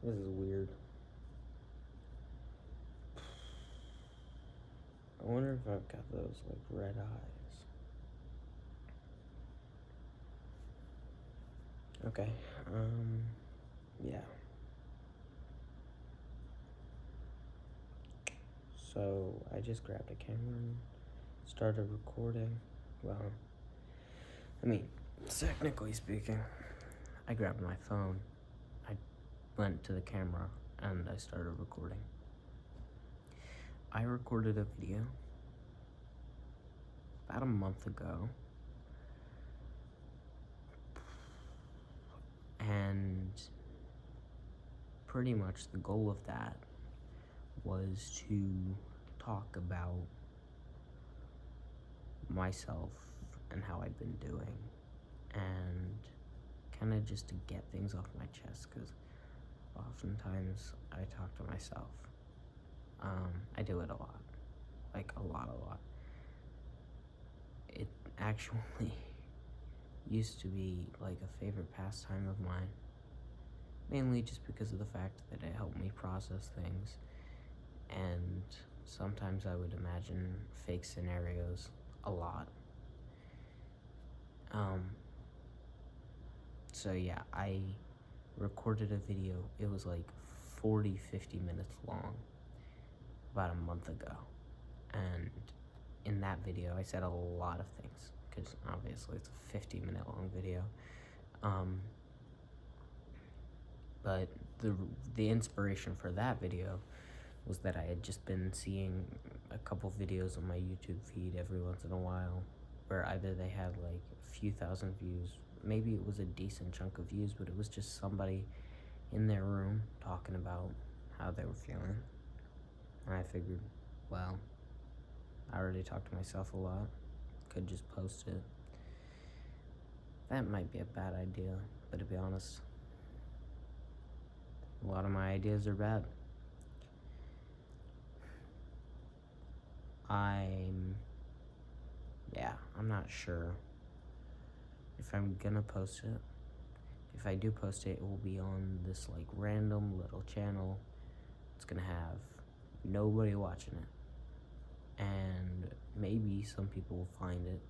This is weird. I wonder if I've got those, like, red eyes. Okay, yeah. So, I just grabbed a camera and started recording. Well, I mean, technically speaking, I grabbed my phone, I went to the camera, and I started recording. I recorded a video about a month ago, and pretty much the goal of that was to talk about myself and how I'd been doing, and kind of just to get things off my chest, because oftentimes I talk to myself. I do it a lot, like a lot. It actually used to be like a favorite pastime of mine, mainly just because of the fact that it helped me process things, and sometimes I would imagine fake scenarios a lot. So yeah, I recorded a video. It was like 40-50 minutes long about a month ago, and in that video I said a lot of things, because obviously it's a 50-minute long video. But the inspiration for that video was that I had just been seeing a couple videos on my YouTube feed every once in a while, where either they had like a few thousand views, maybe it was a decent chunk of views, but it was just somebody in their room talking about how they were feeling. And I figured, well, I already talk to myself a lot, could just post it. That might be a bad idea, but to be honest, a lot of my ideas are bad. I'm not sure if I'm gonna post it. If I do post it, it will be on this like random little channel. It's gonna have nobody watching it, and maybe some people will find it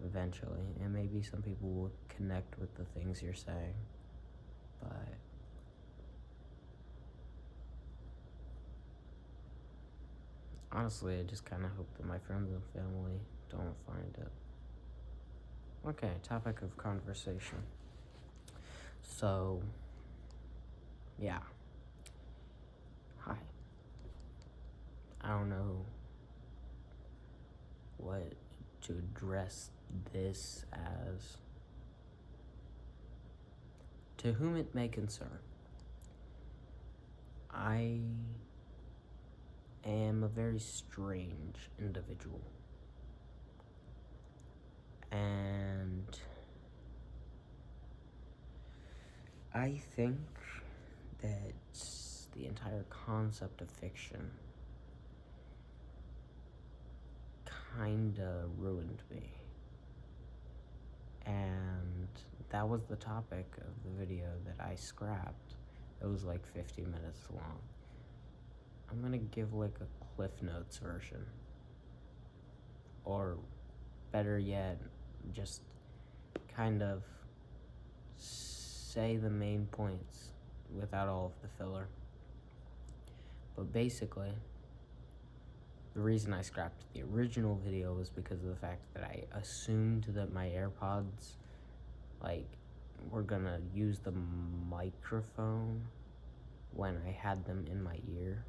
eventually, and maybe some people will connect with the things you're saying, but honestly, I just kind of hope that my friends and family don't find it. Okay, topic of conversation. So, yeah. Hi. I don't know what to address this as. To whom it may concern, I am a very strange individual. And I think that the entire concept of fiction kinda ruined me. And that was the topic of the video that I scrapped. It was like 50 minutes long. I'm gonna give like a Cliff Notes version. Or better yet, just kind of say the main points without all of the filler. But basically, the reason I scrapped the original video was because of the fact that I assumed that my AirPods, like, were gonna use the microphone when I had them in my ear.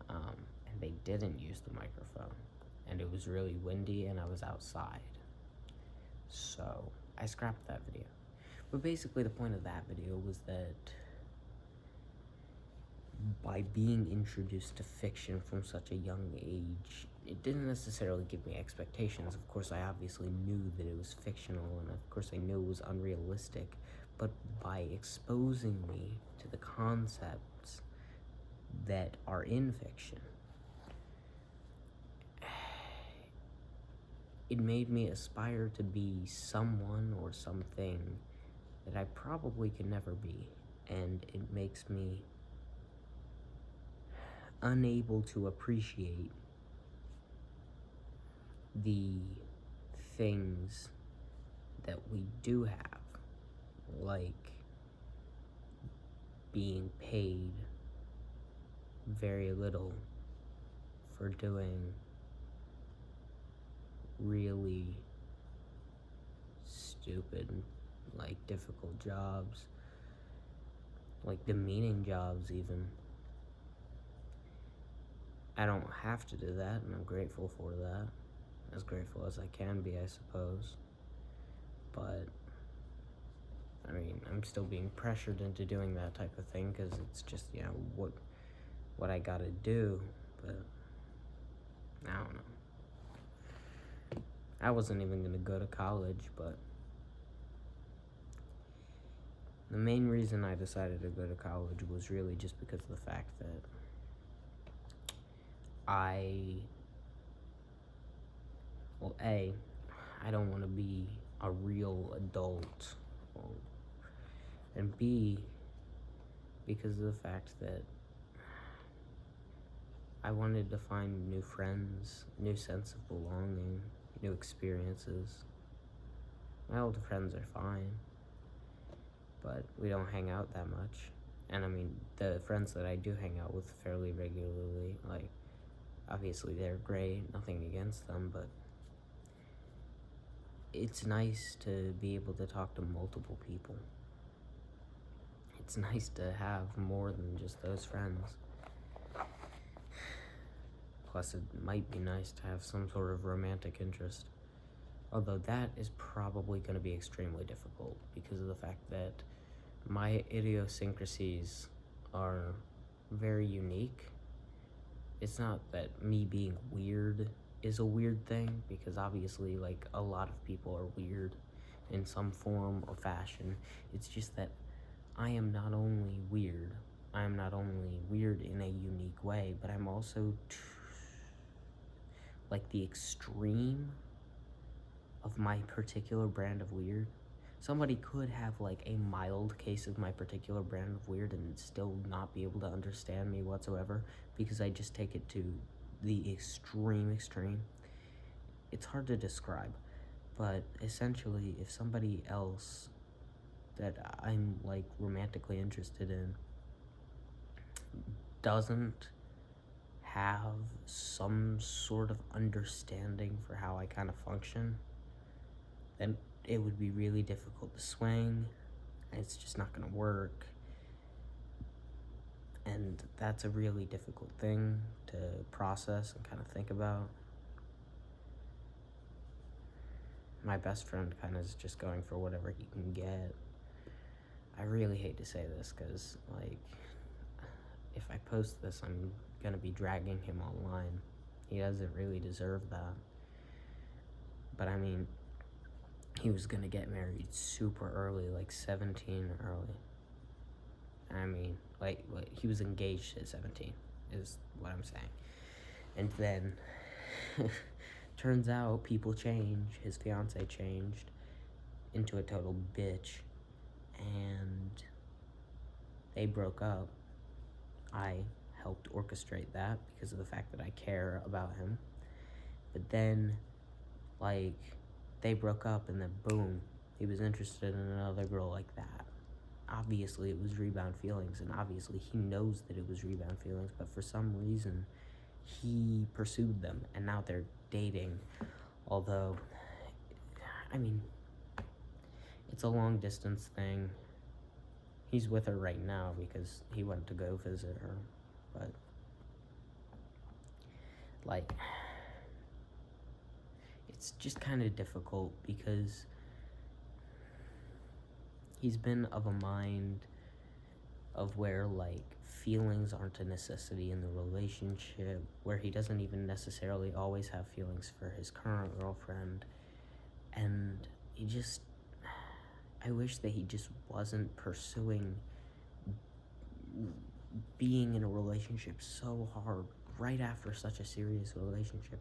And they didn't use the microphone. And it was really windy and I was outside. So I scrapped that video. But basically the point of that video was that by being introduced to fiction from such a young age, it didn't necessarily give me expectations. Of course, I obviously knew that it was fictional, and of course I knew it was unrealistic, but by exposing me to the concepts that are in fiction, it made me aspire to be someone or something that I probably can never be, and it makes me unable to appreciate the things that we do have, like being paid very little for doing really stupid, like difficult jobs, like demeaning jobs even. I don't have to do that, and I'm grateful for that. As grateful as I can be, I suppose. But, I mean, I'm still being pressured into doing that type of thing, because it's just, what I gotta do, but I don't know. I wasn't even gonna go to college, but the main reason I decided to go to college was really just because of the fact that I don't want to be a real adult, and B, because of the fact that I wanted to find new friends, new sense of belonging, new experiences. My old friends are fine, but we don't hang out that much. And I mean, the friends that I do hang out with fairly regularly, like, obviously they're great, nothing against them, but it's nice to be able to talk to multiple people. It's nice to have more than just those friends. Plus, it might be nice to have some sort of romantic interest. Although that is probably going to be extremely difficult because of the fact that my idiosyncrasies are very unique. It's not that me being weird is a weird thing, because obviously, like, a lot of people are weird in some form or fashion. It's just that I am not only weird in a unique way, but I'm also like the extreme of my particular brand of weird. Somebody could have like a mild case of my particular brand of weird and still not be able to understand me whatsoever, because I just take it to the extreme. It's hard to describe, but essentially, if somebody else that I'm like romantically interested in doesn't have some sort of understanding for how I kind of function, then it would be really difficult to swing. It's just not going to work. And that's a really difficult thing to process and kind of think about. My best friend kind of is just going for whatever he can get. I really hate to say this because, like, if I post this, I'm going to be dragging him online. He doesn't really deserve that. But I mean, he was going to get married super early, like 17 early. I mean, like he was engaged at 17, is what I'm saying. And then, turns out people change. His fiance changed into a total bitch, and they broke up. I helped orchestrate that because of the fact that I care about him. But then, like, they broke up, and then boom, he was interested in another girl like that. Obviously, it was rebound feelings, and obviously he knows that it was rebound feelings, but for some reason, he pursued them, and now they're dating. Although, I mean, it's a long distance thing. He's with her right now because he went to go visit her, but, like, it's just kind of difficult because he's been of a mind of where, like, feelings aren't a necessity in the relationship, where he doesn't even necessarily always have feelings for his current girlfriend, and I wish that he just wasn't pursuing being in a relationship so hard right after such a serious relationship.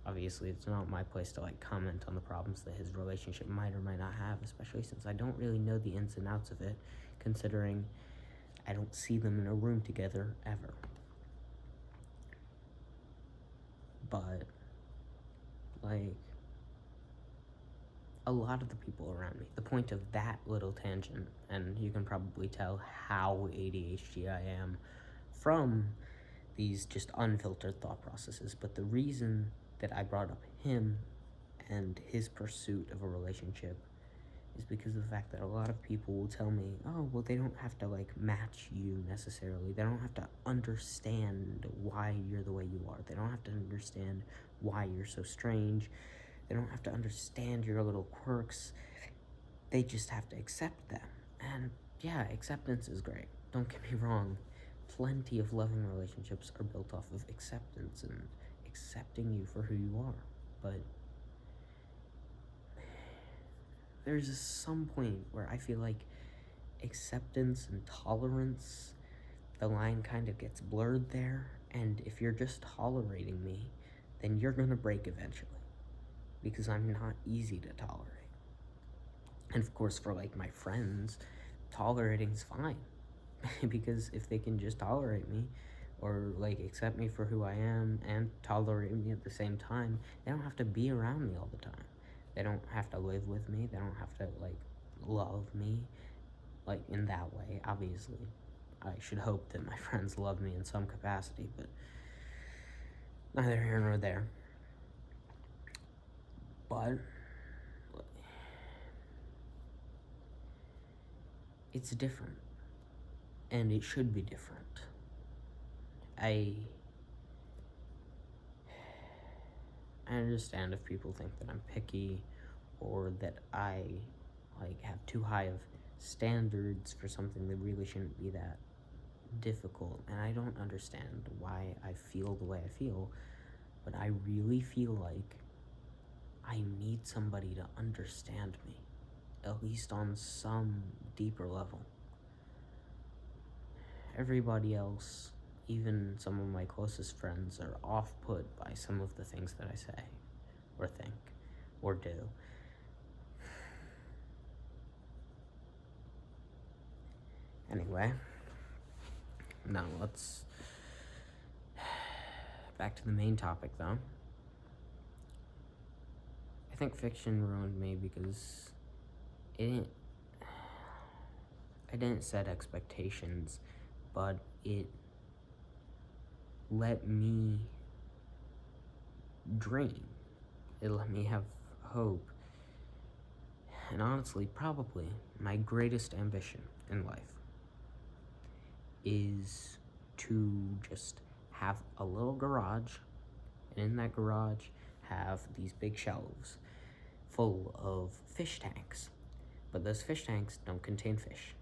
obviously it's not my place to like comment on the problems that his relationship might or might not have, especially since I don't really know the ins and outs of it, considering I don't see them in a room together ever. But like, a lot of the people around me, the point of that little tangent, and you can probably tell how ADHD I am from these just unfiltered thought processes, but the reason that I brought up him and his pursuit of a relationship is because of the fact that a lot of people will tell me, oh, well, they don't have to like match you necessarily. They don't have to understand why you're the way you are. They don't have to understand why you're so strange. They don't have to understand your little quirks. They just have to accept them. And yeah, acceptance is great. Don't get me wrong. Plenty of loving relationships are built off of acceptance and accepting you for who you are. But there's some point where I feel like acceptance and tolerance, the line kind of gets blurred there. And if you're just tolerating me, then you're gonna break eventually, because I'm not easy to tolerate. And of course, for like my friends, tolerating's fine. Because if they can just tolerate me or like accept me for who I am and tolerate me at the same time, they don't have to be around me all the time. They don't have to live with me. They don't have to like love me like in that way. Obviously, I should hope that my friends love me in some capacity, but neither here nor there. But it's different, and it should be different. I understand if people think that I'm picky or that I like have too high of standards for something that really shouldn't be that difficult, and I don't understand why I feel the way I feel, but I really feel like I need somebody to understand me, at least on some deeper level. Everybody else, even some of my closest friends, are off-put by some of the things that I say, or think, or do. Anyway, now let's back to the main topic though. I think fiction ruined me because I didn't set expectations, but it let me dream. It let me have hope. And honestly, probably my greatest ambition in life is to just have a little garage, and in that garage have these big shelves full of fish tanks. But those fish tanks don't contain fish.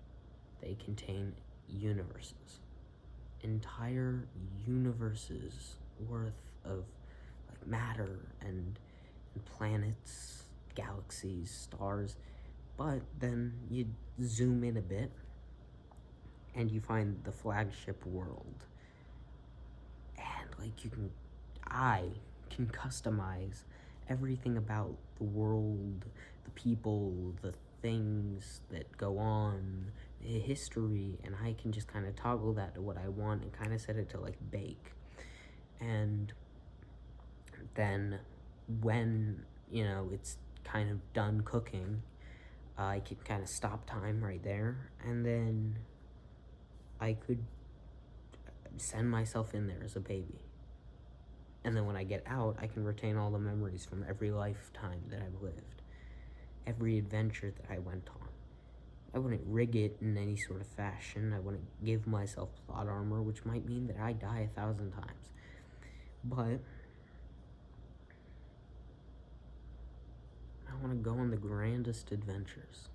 They contain universes. Entire universes worth of like matter and planets, galaxies, stars. But then you zoom in a bit and you find the flagship world. And like I can customize everything about the world, the people, the things that go on, the history, and I can just kind of toggle that to what I want and kind of set it to like bake. And then when, it's kind of done cooking, I can kind of stop time right there, and then I could send myself in there as a baby. And then when I get out, I can retain all the memories from every lifetime that I've lived, every adventure that I went on. I wouldn't rig it in any sort of fashion. I wouldn't give myself plot armor, which might mean that I die 1,000 times. But I want to go on the grandest adventures.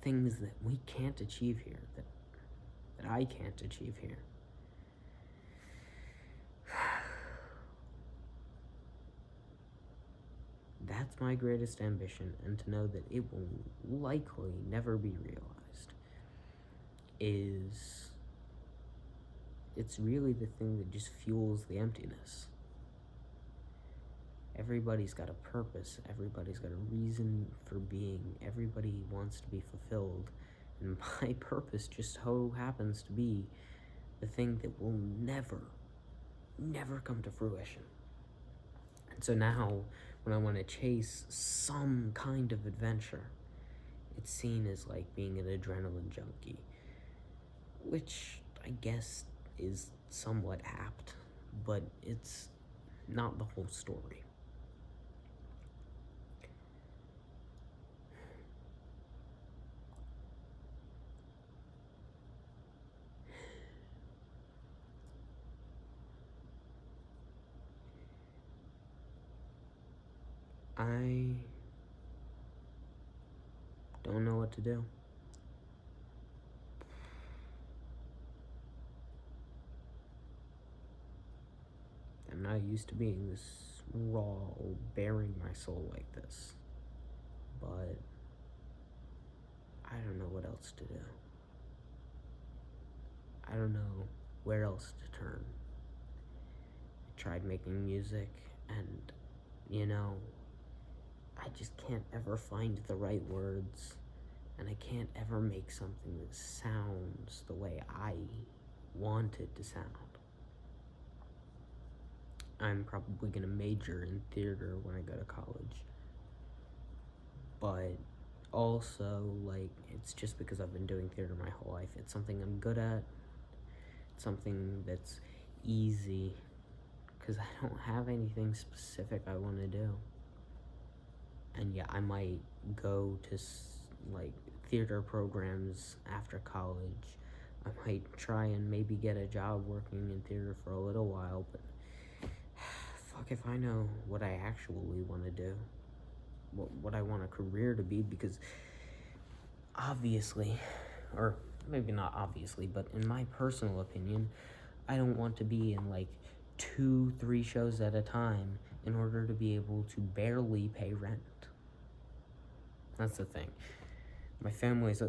Things that we can't achieve here, that I can't achieve here. That's my greatest ambition, and to know that it will likely never be realized it's really the thing that just fuels the emptiness. everybody's got a purpose, everybody's got a reason for being, everybody wants to be fulfilled, and my purpose just so happens to be the thing that will never come to fruition. And so now, when I want to chase some kind of adventure, it's seen as like being an adrenaline junkie, which I guess is somewhat apt, but it's not the whole story. I don't know what to do. I'm not used to being this raw or bearing my soul like this, but I don't know what else to do. I don't know where else to turn. I tried making music, and I just can't ever find the right words, and I can't ever make something that sounds the way I want it to sound. I'm probably gonna major in theater when I go to college, but also, like, it's just because I've been doing theater my whole life. It's something I'm good at, it's something that's easy, because I don't have anything specific I want to do. And yeah, I might go to like theater programs after college. I might try and maybe get a job working in theater for a little while, but fuck if I know what I actually want to do, what I want a career to be, because obviously, or maybe not obviously, but in my personal opinion, I don't want to be in like 2-3 shows at a time in order to be able to barely pay rent. That's the thing. My family's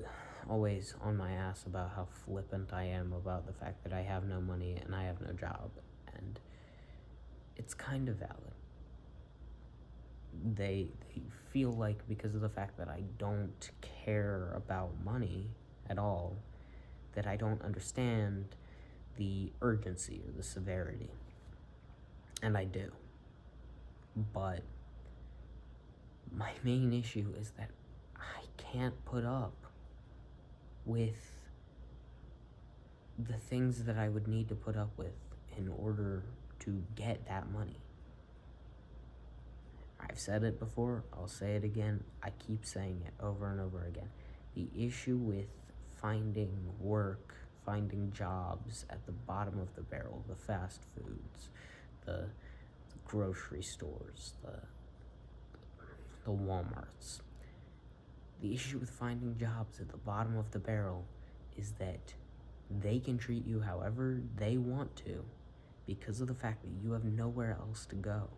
always on my ass about how flippant I am about the fact that I have no money and I have no job, and it's kind of valid. They feel like because of the fact that I don't care about money at all, that I don't understand the urgency or the severity. And I do. But my main issue is that I can't put up with the things that I would need to put up with in order to get that money. I've said it before, I'll say it again, I keep saying it over and over again. The issue with finding work, finding jobs at the bottom of the barrel, the fast foods, the grocery stores, the Walmarts. The issue with finding jobs at the bottom of the barrel is that they can treat you however they want to because of the fact that you have nowhere else to go.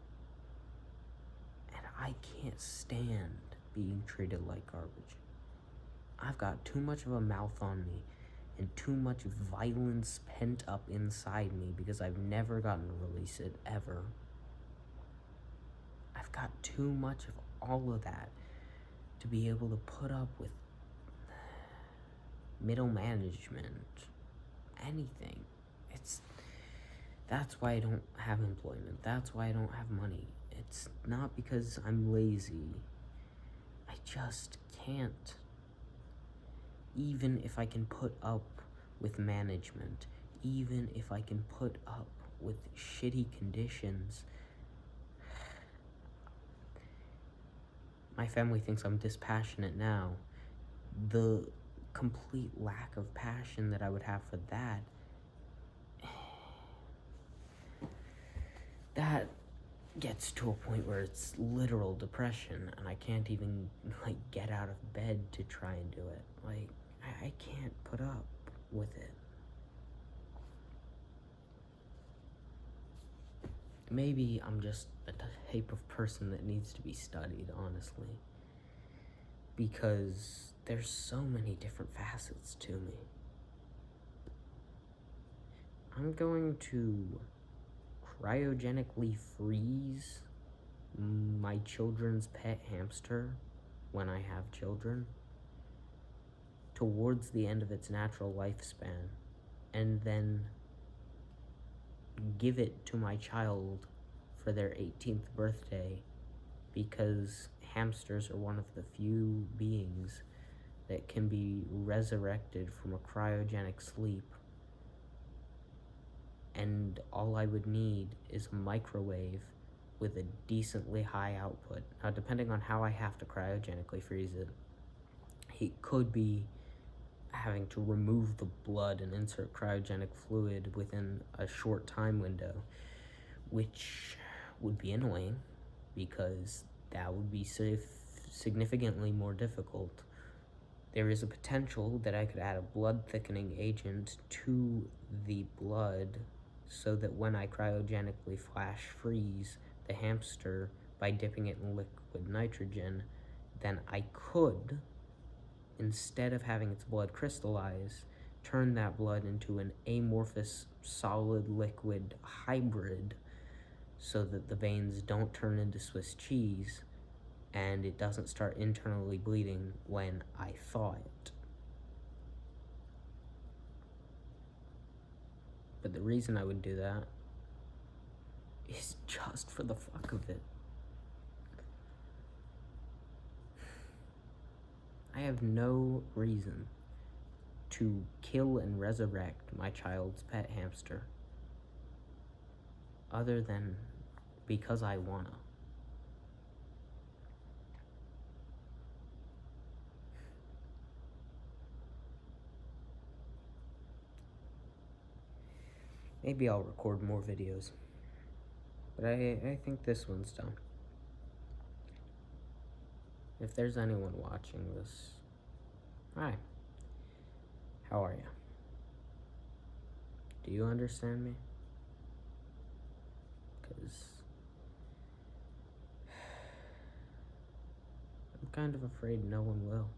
And I can't stand being treated like garbage. I've got too much of a mouth on me and too much violence pent up inside me because I've never gotten to release it ever. I've got too much of all of that to be able to put up with middle management, anything. That's why I don't have employment. That's why I don't have money. It's not because I'm lazy. I just can't. Even if I can put up with management, even if I can put up with shitty conditions, my family thinks I'm dispassionate now. The complete lack of passion that I would have for that gets to a point where it's literal depression, and I can't even get out of bed to try and do it. I can't put up with it. Maybe I'm just a type of person that needs to be studied, honestly, because there's so many different facets to me. I'm going to cryogenically freeze my children's pet hamster, when I have children, towards the end of its natural lifespan, and then give it to my child for their 18th birthday, because hamsters are one of the few beings that can be resurrected from a cryogenic sleep, and all I would need is a microwave with a decently high output. Now, depending on how I have to cryogenically freeze it, it could be having to remove the blood and insert cryogenic fluid within a short time window, which would be annoying because that would be significantly more difficult. There is a potential that I could add a blood thickening agent to the blood so that when I cryogenically flash freeze the hamster by dipping it in liquid nitrogen, then I could, instead of having its blood crystallize, turn that blood into an amorphous solid liquid hybrid so that the veins don't turn into Swiss cheese and it doesn't start internally bleeding when I thaw it. But the reason I would do that is just for the fuck of it. I have no reason to kill and resurrect my child's pet hamster other than because I wanna. Maybe I'll record more videos, but I think this one's done. If there's anyone watching this, hi, how are you? Do you understand me? Because I'm kind of afraid no one will.